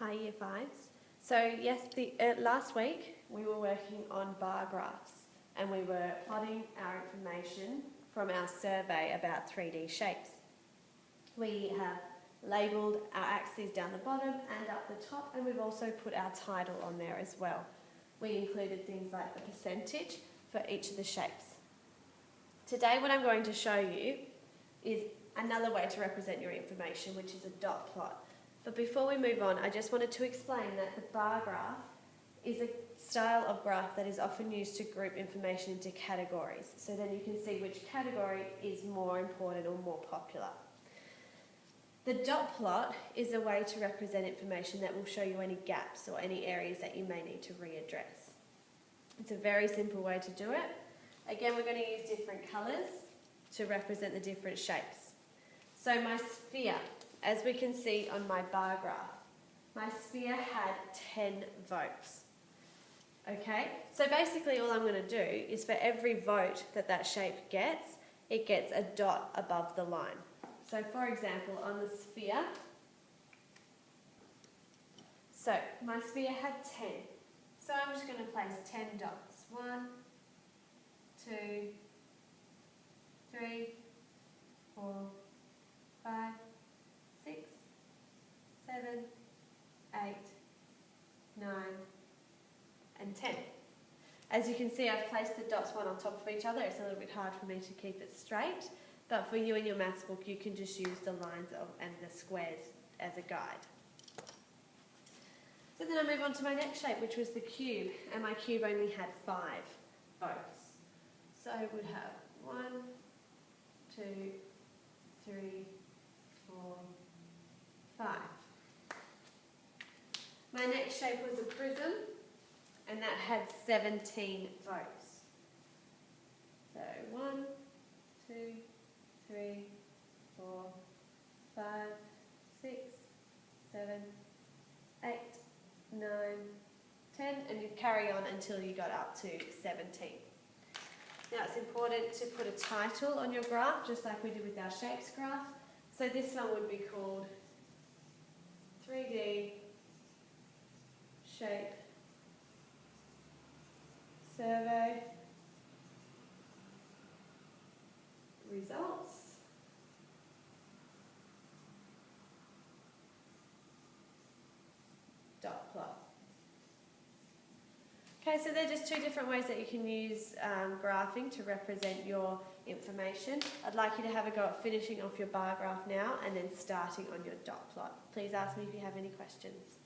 Hi Year 5s. So yes, last week we were working on bar graphs and we were plotting our information from our survey about 3D shapes. We have labelled our axes down the bottom and up the top, and we've also put our title on there as well. We included things like the percentage for each of the shapes. Today what I'm going to show you is another way to represent your information, which is a dot plot. But before we move on, I just wanted to explain that the bar graph is a style of graph that is often used to group information into categories, so then you can see which category is more important or more popular. The dot plot is a way to represent information that will show you any gaps or any areas that you may need to readdress. It's a very simple way to do it. Again, we're going to use different colours to represent the different shapes. So my sphere, as we can see on my bar graph, my sphere had 10 votes. Okay, so basically all I'm going to do is for every vote that shape gets, it gets a dot above the line. So for example, on the sphere, so my sphere had 10. So I'm just going to place 10 dots. 1, 2, 3, 4, 5, 6, 7, 8, 9, and 10. As you can see, I've placed the dots one on top of each other. It's a little bit hard for me to keep it straight, but for you in your maths book, you can just use the lines and the squares as a guide. So then I move on to my next shape, which was the cube, and my cube only had 5 votes. So I would have 1, 2, 3, 4, 5. My next shape was a prism, and that had 17 votes. So 1, 2, 3, 4, 5, 6, 7, 8, 9, 10, and you carry on until you got up to 17. Now it's important to put a title on your graph, just like we did with our shapes graph. So this one would be called 3D Shape Survey Results. Dot plot. Okay, so they're just 2 different ways that you can use graphing to represent your information. I'd like you to have a go at finishing off your bar graph now and then starting on your dot plot. Please ask me if you have any questions.